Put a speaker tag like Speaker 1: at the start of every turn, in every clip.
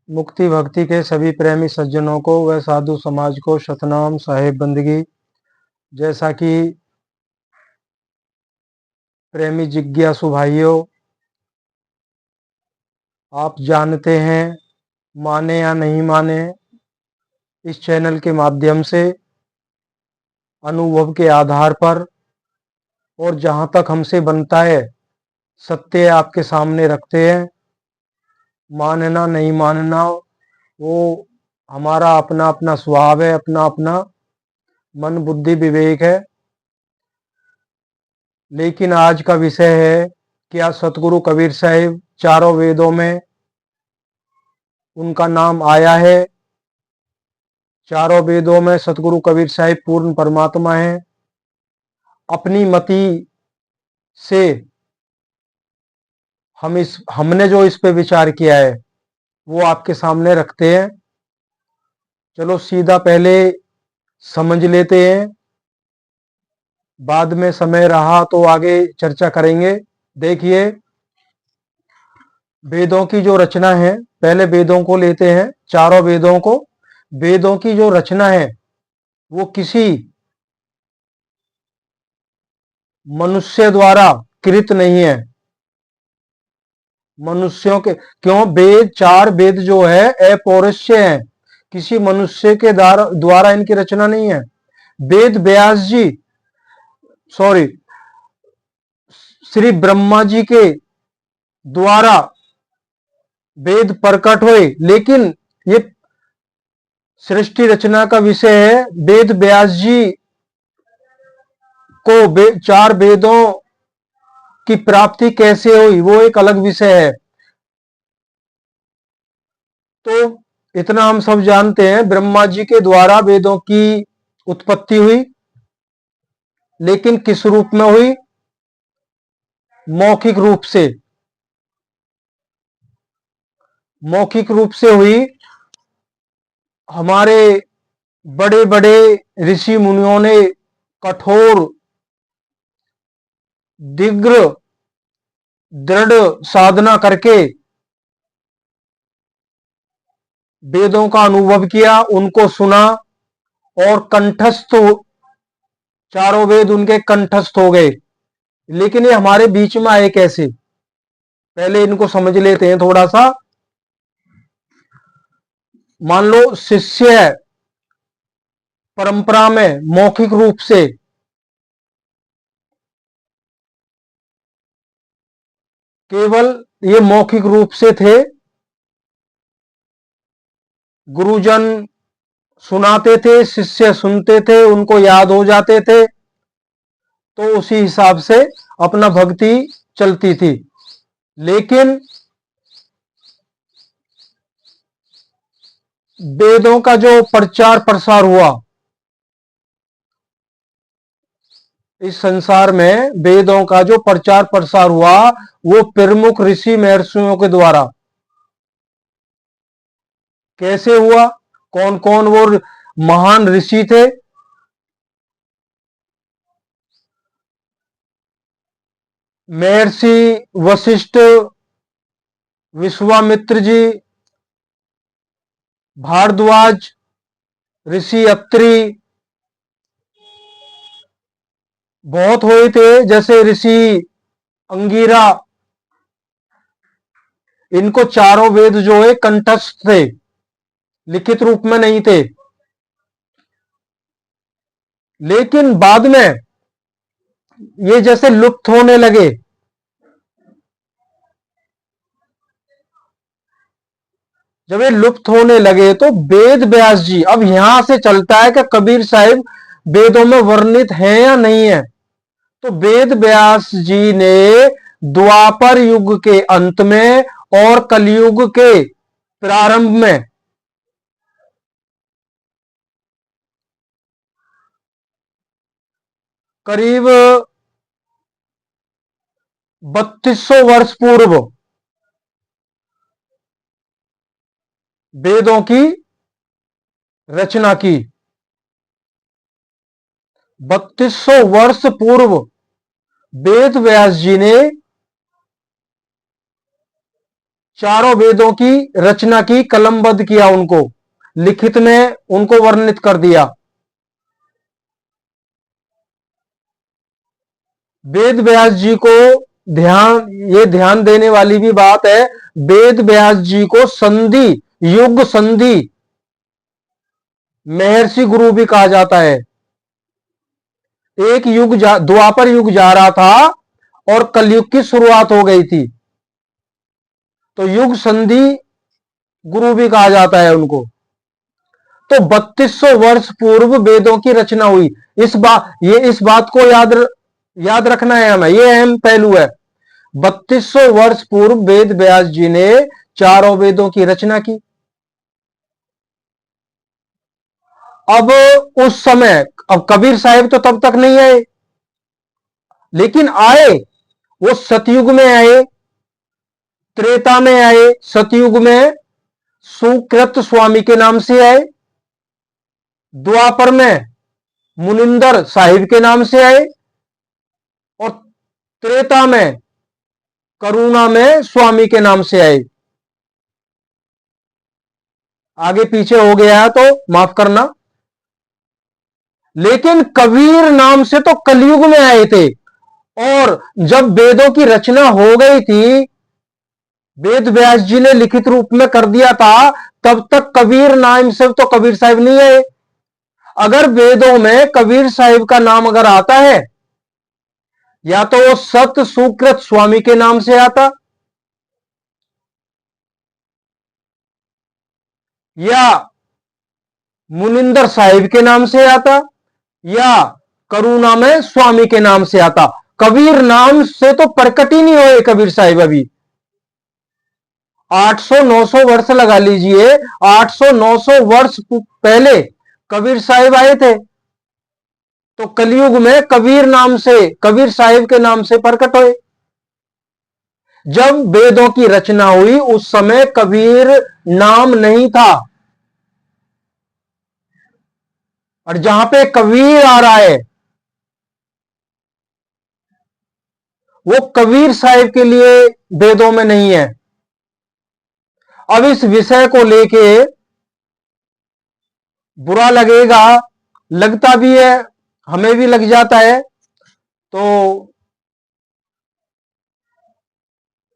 Speaker 1: मुक्ति भक्ति के सभी प्रेमी सज्जनों को व साधु समाज को सतनाम साहेब बंदगी। जैसा कि प्रेमी जिज्ञासु भाइयों आप जानते हैं, माने या नहीं माने, इस चैनल के माध्यम से अनुभव के आधार पर और जहां तक हमसे बनता है सत्य आपके सामने रखते हैं। मानना नहीं मानना वो हमारा अपना अपना स्वभाव है, अपना अपना मन बुद्धि विवेक है। लेकिन आज का विषय है, क्या सतगुरु कबीर साहिब चारों वेदों में उनका नाम आया है? चारों वेदों में सतगुरु कबीर साहिब पूर्ण परमात्मा है। अपनी मति से हमने जो इस पे विचार किया है वो आपके सामने रखते हैं। चलो सीधा पहले समझ लेते हैं, बाद में समय रहा तो आगे चर्चा करेंगे। देखिए, वेदों की जो रचना है, पहले वेदों को लेते हैं, चारों वेदों को। वेदों की जो रचना है वो किसी मनुष्य द्वारा कृत नहीं है। मनुष्यों के क्यों? वेद, चार वेद जो है अपौरुषेय है, किसी मनुष्य के द्वारा इनकी रचना नहीं है। वेद व्यास जी, सॉरी, श्री ब्रह्मा जी के द्वारा वेद प्रकट हुए, लेकिन ये सृष्टि रचना का विषय है। वेद व्यास जी को चार वेदों की प्राप्ति कैसे हुई वो एक अलग विषय है। तो इतना हम सब जानते हैं, ब्रह्मा जी के द्वारा वेदों की उत्पत्ति हुई, लेकिन किस रूप में हुई? मौखिक रूप से। मौखिक रूप से हुई। हमारे बड़े बड़े ऋषि मुनियों ने कठोर दीर्घ दृढ़ साधना करके वेदों का अनुभव किया, उनको सुना और कंठस्थ, चारों वेद उनके कंठस्थ हो गए। लेकिन ये हमारे बीच में आए कैसे? पहले इनको समझ लेते हैं थोड़ा सा। मान लो शिष्य है, परंपरा में मौखिक रूप से केवल ये मौखिक रूप से थे। गुरुजन सुनाते थे, शिष्य सुनते थे, उनको याद हो जाते थे, तो उसी हिसाब से अपना भक्ति चलती थी। लेकिन वेदों का जो प्रचार प्रसार हुआ इस संसार में, वेदों का जो प्रचार प्रसार हुआ वो प्रमुख ऋषि महर्षियों के द्वारा। कैसे हुआ? कौन कौन वो महान ऋषि थे? महर्षि वशिष्ठ, विश्वामित्र जी, भारद्वाज, ऋषि अत्रि, बहुत हुए थे। जैसे ऋषि अंगिरा, इनको चारों वेद जो है कंठस्थ थे, लिखित रूप में नहीं थे। लेकिन बाद में ये जैसे लुप्त होने लगे, जब ये लुप्त होने लगे तो वेद व्यास जी, अब यहां से चलता है कि कबीर साहिब वेदों में वर्णित हैं या नहीं है। तो वेद व्यास जी ने द्वापर युग के अंत में और कलयुग के प्रारंभ में करीब 3200 वर्ष पूर्व वेदों की रचना की। 3200 वर्ष पूर्व वेद व्यास जी ने चारों वेदों की रचना की, कलमबद्ध किया, उनको लिखित में उनको वर्णित कर दिया। वेद व्यास जी को ये ध्यान देने वाली भी बात है, वेद व्यास जी को संधि, युग संधि महर्षि गुरु भी कहा जाता है। एक युग द्वापर युग जा रहा था और कलयुग की शुरुआत हो गई थी, तो युग संधि गुरु भी कहा जाता है उनको। तो 3200 वर्ष पूर्व वेदों की रचना हुई। इस बात को याद रखना है हमें, यह अहम पहलू है। 3200 वर्ष पूर्व वेद व्यास जी ने चारों वेदों की रचना की। अब उस समय, अब कबीर साहब तो तब तक नहीं आए, लेकिन आए, वो सतयुग में आए, त्रेता में आए। सतयुग में सुकृत स्वामी के नाम से आए, द्वापर में मुनिंदर साहिब के नाम से आए, और त्रेता में करुणा में स्वामी के नाम से आए। आगे पीछे हो गया है तो माफ करना, लेकिन कबीर नाम से तो कलयुग में आए थे। और जब वेदों की रचना हो गई थी, वेद व्यास जी ने लिखित रूप में कर दिया था, तब तक कबीर नाम से तो कबीर साहिब नहीं आए। अगर वेदों में कबीर साहिब का नाम अगर आता है, या तो वो सत सुकृत स्वामी के नाम से आता, या मुनिंदर साहिब के नाम से आता, या करुणा में स्वामी के नाम से आता। कबीर नाम से तो प्रकट ही नहीं हुए कबीर साहिब अभी। 800-900 वर्ष लगा लीजिए, 800-900 वर्ष पहले कबीर साहिब आए थे, तो कलयुग में कबीर नाम से, कबीर साहिब के नाम से प्रकट हुए। जब वेदों की रचना हुई उस समय कबीर नाम नहीं था, और जहां पे कबीर आ रहा है वो कबीर साहिब के लिए वेदों में नहीं है। अब इस विषय को लेके बुरा लगेगा, लगता भी है, हमें भी लग जाता है, तो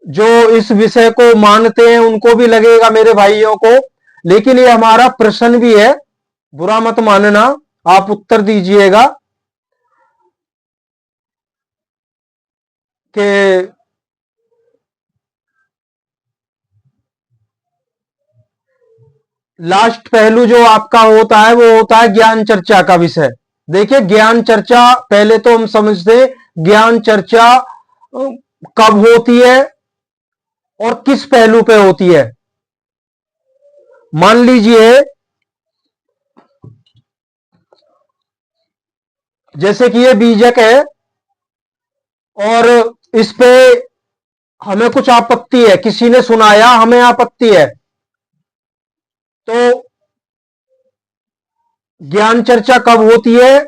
Speaker 1: जो इस विषय को मानते हैं उनको भी लगेगा, मेरे भाइयों को। लेकिन ये हमारा प्रश्न भी है, बुरा मत मानना, आप उत्तर दीजिएगा कि लास्ट पहलू जो आपका होता है वो होता है ज्ञान चर्चा का विषय। देखिए, ज्ञान चर्चा पहले तो हम समझते, ज्ञान चर्चा कब होती है और किस पहलू पे होती है। मान लीजिए, जैसे कि ये बीजक है और इस पे हमें कुछ आपत्ति है, किसी ने सुनाया, हमें आपत्ति है, तो ज्ञान चर्चा कब होती है?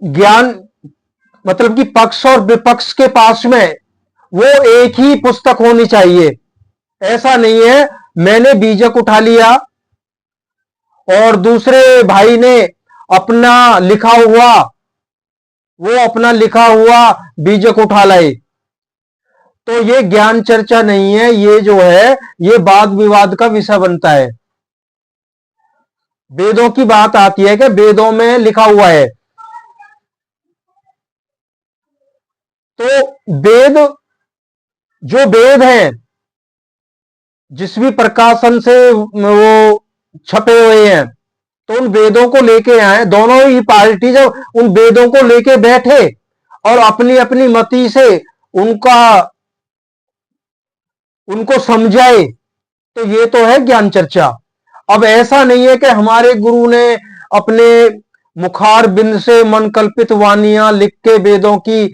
Speaker 1: ज्ञान मतलब कि पक्ष और विपक्ष के पास में वो एक ही पुस्तक होनी चाहिए। ऐसा नहीं है मैंने बीजक उठा लिया और दूसरे भाई ने अपना लिखा हुआ, वो अपना लिखा हुआ बीजक उठा लाए, तो ये ज्ञान चर्चा नहीं है। ये जो है ये वाद विवाद का विषय बनता है। वेदों की बात आती है कि वेदों में लिखा हुआ है, तो वेद, जो वेद हैं जिस भी प्रकाशन से वो छपे हुए हैं, तो उन वेदों को लेके आए, दोनों ही पार्टी जब उन वेदों को लेके बैठे और अपनी अपनी मति से उनका उनको समझाए, तो ये तो है ज्ञान चर्चा। अब ऐसा नहीं है कि हमारे गुरु ने अपने मुखार बिंद से मन कल्पित वानियां लिख के वेदों की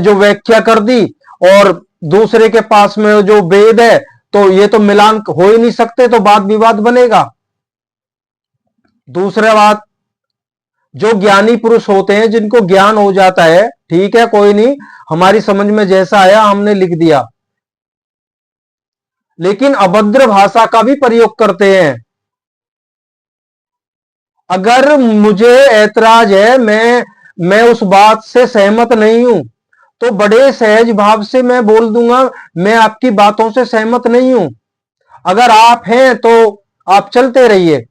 Speaker 1: जो व्याख्या कर दी, और दूसरे के पास में जो वेद है, तो ये तो मिलान हो ही नहीं सकते, तो वाद विवाद बनेगा। दूसरा बात, जो ज्ञानी पुरुष होते हैं, जिनको ज्ञान हो जाता है, ठीक है कोई नहीं, हमारी समझ में जैसा आया हमने लिख दिया, लेकिन अभद्र भाषा का भी प्रयोग करते हैं। अगर मुझे ऐतराज है, मैं उस बात से सहमत नहीं हूं, तो बड़े सहज भाव से मैं बोल दूंगा मैं आपकी बातों से सहमत नहीं हूं। अगर आप हैं तो आप चलते रहिए।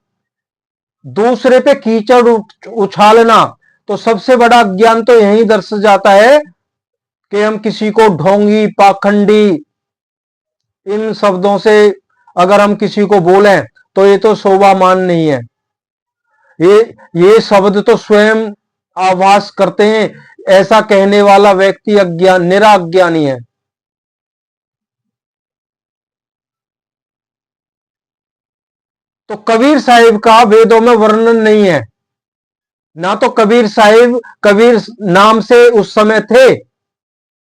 Speaker 1: दूसरे पे कीचड़ उछालना, तो सबसे बड़ा ज्ञान तो यही दर्श जाता है कि हम किसी को ढोंगी, पाखंडी, इन शब्दों से अगर हम किसी को बोलें तो ये तो शोभामान नहीं है। ये ये शब्द तो स्वयं आभास करते हैं, ऐसा कहने वाला व्यक्ति अज्ञान, निराज्ञानी है। तो कबीर साहिब का वेदों में वर्णन नहीं है, ना तो कबीर साहिब कबीर नाम से उस समय थे,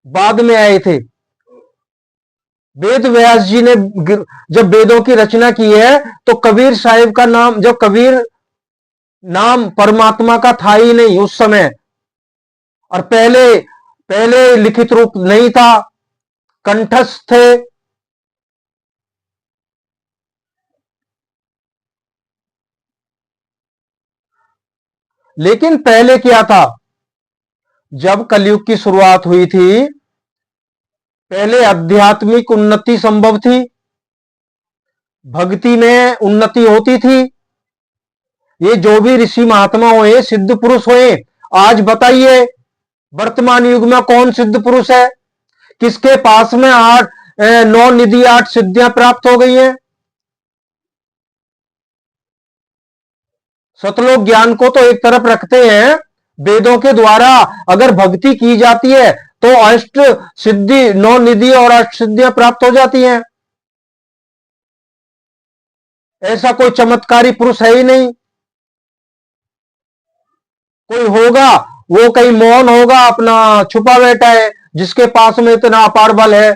Speaker 1: बाद में आए थे। वेद व्यास जी ने जब वेदों की रचना की है, तो कबीर साहिब का नाम, जब कबीर नाम परमात्मा का था ही नहीं उस समय, और पहले पहले लिखित रूप नहीं था, कंठस्थ थे। लेकिन पहले क्या था, जब कलयुग की शुरुआत हुई थी, पहले आध्यात्मिक उन्नति संभव थी, भक्ति में उन्नति होती थी। ये जो भी ऋषि महात्मा हुए, सिद्ध पुरुष हुए, आज बताइए वर्तमान युग में कौन सिद्ध पुरुष है? किसके पास में 9 निधि 8 सिद्धियां प्राप्त हो गई हैं? सतलोक ज्ञान को तो एक तरफ रखते हैं, वेदों के द्वारा अगर भक्ति की जाती है तो अष्ट सिद्धि, 9 निधि और अष्ट सिद्धियां प्राप्त हो जाती हैं। ऐसा कोई चमत्कारी पुरुष है ही नहीं। कोई होगा, वो कहीं मौन होगा, अपना छुपा बैठा है, जिसके पास में इतना अपार बल है।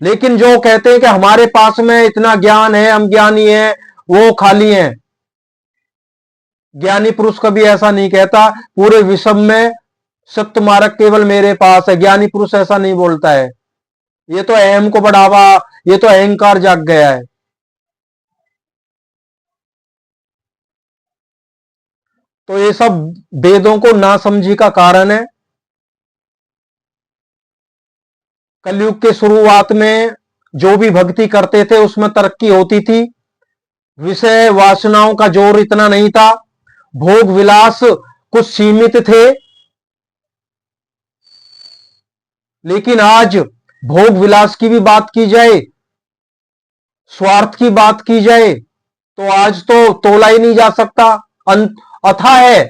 Speaker 1: लेकिन जो कहते हैं कि हमारे पास में इतना ज्ञान है, हम ज्ञानी हैं, वो खाली हैं। ज्ञानी पुरुष कभी ऐसा नहीं कहता पूरे विश्व में सत्य मार्ग केवल मेरे पास है। ज्ञानी पुरुष ऐसा नहीं बोलता है। ये तो अहम को बढ़ावा, ये तो अहंकार जाग गया है। तो ये सब वेदों को ना समझी का कारण है। कलयुग के शुरुआत में जो भी भक्ति करते थे उसमें तरक्की होती थी, विषय वासनाओं का जोर इतना नहीं था, भोग विलास कुछ सीमित थे। लेकिन आज भोग विलास की भी बात की जाए, स्वार्थ की बात की जाए, तो आज तो तोला ही नहीं जा सकता, अथाह है।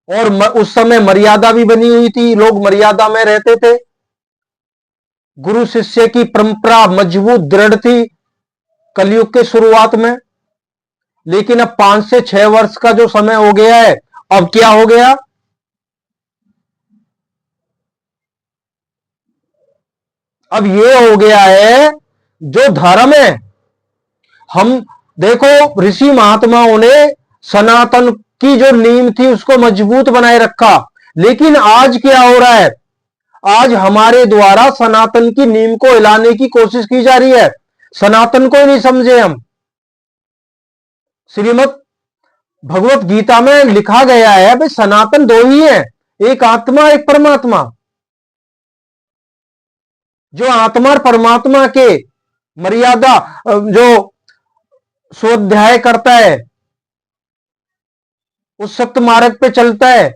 Speaker 1: और उस समय मर्यादा भी बनी हुई थी, लोग मर्यादा में रहते थे। गुरु शिष्य की परंपरा मजबूत दृढ़ थी कलयुग के शुरुआत में। लेकिन अब 5 से 6 वर्ष का जो समय हो गया है, अब क्या हो गया? अब ये हो गया है, जो धर्म है, हम देखो ऋषि महात्माओं ने सनातन की जो नींव थी उसको मजबूत बनाए रखा। लेकिन आज क्या हो रहा है? आज हमारे द्वारा सनातन की नींव को हिलाने की कोशिश की जा रही है। सनातन को ही नहीं समझे हम। श्रीमद् भगवत गीता में लिखा गया है भाई सनातन दो ही है, एक आत्मा एक परमात्मा। जो आत्मा और परमात्मा के मर्यादा जो स्वाध्याय करता है, उस सत्य मार्ग पे चलता है,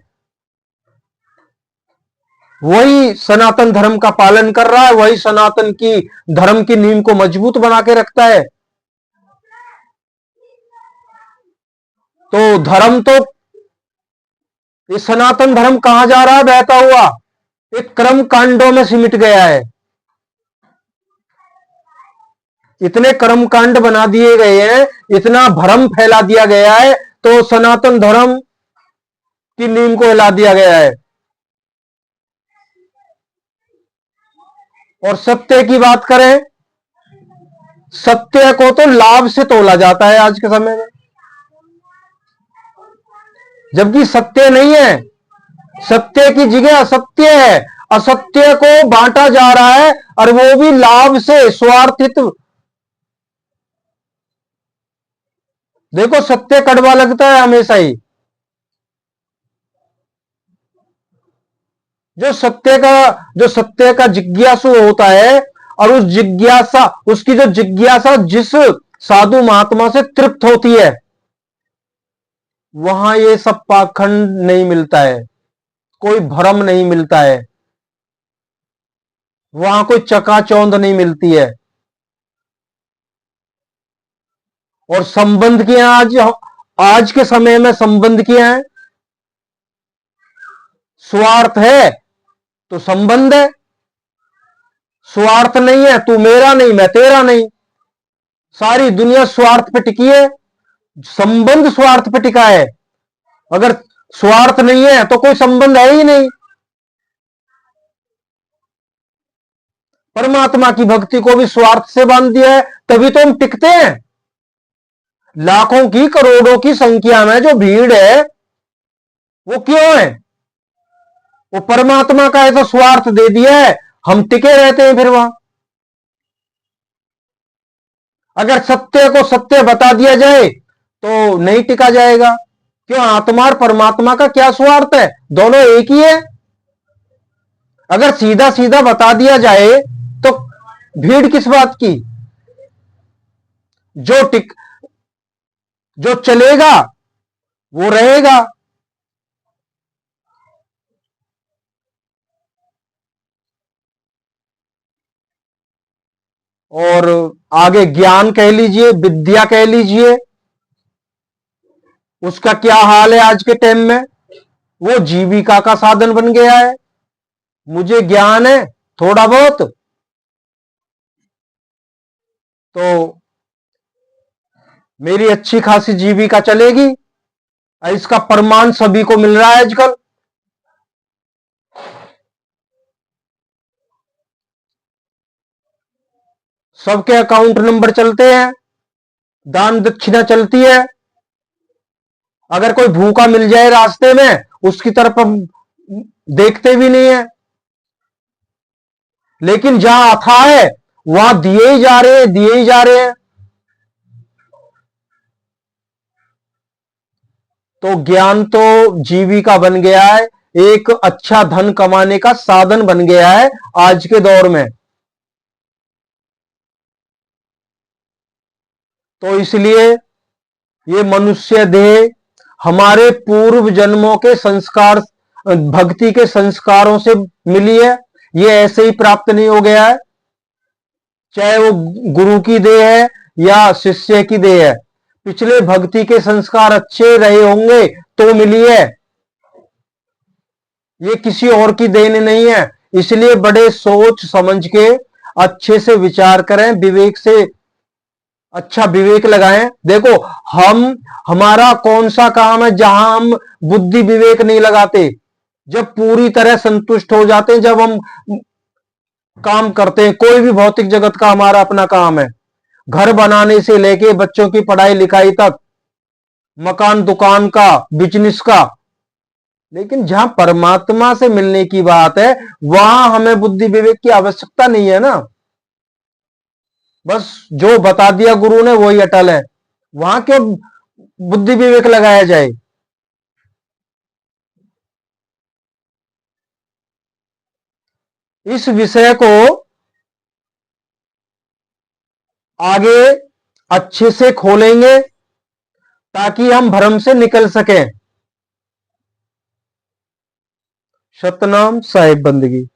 Speaker 1: वही सनातन धर्म का पालन कर रहा है, वही सनातन की धर्म की नींव को मजबूत बना के रखता है। तो धर्म तो, ये सनातन धर्म कहां जा रहा है बहता हुआ? एक कर्म कांडों में सिमट गया है। इतने कर्म कांड बना दिए गए हैं, इतना भ्रम फैला दिया गया है, तो सनातन धर्म की नींव को हिला दिया गया है। और सत्य की बात करें, सत्य को तो लाभ से तोला जाता है आज के समय में। जबकि सत्य नहीं है। सत्य की जगह असत्य है, असत्य को बांटा जा रहा है, और वो भी लाभ से, स्वार्थित। देखो, सत्य कड़वा लगता है हमेशा ही। जो सत्य का जिज्ञासु होता है, और उस जिज्ञासा, उसकी जो जिज्ञासा जिस साधु महात्मा से तृप्त होती है, वहां ये सब पाखंड नहीं मिलता है, कोई भ्रम नहीं मिलता है, वहां कोई चकाचौंध नहीं मिलती है। और संबंध क्या आज आज के समय में संबंध क्या है? स्वार्थ है तो संबंध है, स्वार्थ नहीं है, तू मेरा नहीं मैं तेरा नहीं। सारी दुनिया स्वार्थ पे टिकी है, संबंध स्वार्थ पे टिका है। अगर स्वार्थ नहीं है तो कोई संबंध है ही नहीं। परमात्मा की भक्ति को भी स्वार्थ से बांध दिया है, तभी तो हम टिकते हैं। लाखों की, करोड़ों की संख्या में जो भीड़ है, वो क्यों है? वो परमात्मा का ऐसा स्वार्थ दे दिया है, हम टिके रहते हैं फिर वहां। अगर सत्य को सत्य बता दिया जाए तो नहीं टिका जाएगा। क्यों? आत्मा और परमात्मा का क्या स्वार्थ है? दोनों एक ही है। अगर सीधा सीधा बता दिया जाए तो भीड़ किस बात की? जो टिक जो चलेगा वो रहेगा। और आगे ज्ञान कह लीजिए, विद्या कह लीजिए, उसका क्या हाल है आज के टाइम में? वो जीविका का साधन बन गया है। मुझे ज्ञान है थोड़ा बहुत, तो मेरी अच्छी खासी जीविका चलेगी। इसका प्रमाण सभी को मिल रहा है आजकल। सबके अकाउंट नंबर चलते हैं, दान दक्षिणा चलती है। अगर कोई भूखा मिल जाए रास्ते में, उसकी तरफ हम देखते भी नहीं है। लेकिन जहां अथाह है वहां दिए ही जा रहे हैं, दिए ही जा रहे हैं। तो ज्ञान तो जीविका बन गया है, एक अच्छा धन कमाने का साधन बन गया है आज के दौर में। तो इसलिए ये मनुष्य देह हमारे पूर्व जन्मों के संस्कार, भक्ति के संस्कारों से मिली है। ये ऐसे ही प्राप्त नहीं हो गया है, चाहे वो गुरु की देह है या शिष्य की देह है। पिछले भक्ति के संस्कार अच्छे रहे होंगे तो मिली है, ये किसी और की देन नहीं है। इसलिए बड़े सोच समझ के अच्छे से विचार करें, विवेक से, अच्छा विवेक लगाएं। देखो, हम हमारा कौन सा काम है जहां हम बुद्धि विवेक नहीं लगाते? जब पूरी तरह संतुष्ट हो जाते हैं, जब हम काम करते हैं, कोई भी भौतिक जगत का हमारा अपना काम है, घर बनाने से लेके बच्चों की पढ़ाई लिखाई तक, मकान दुकान का, बिजनेस का। लेकिन जहां परमात्मा से मिलने की बात है, वहां हमें बुद्धि विवेक की आवश्यकता नहीं है ना। बस जो बता दिया गुरु ने वही अटल है, वहां क्यों बुद्धि विवेक लगाया जाए? इस विषय को आगे अच्छे से खोलेंगे ताकि हम भ्रम से निकल सकें। सतनाम साहिब बंदगी।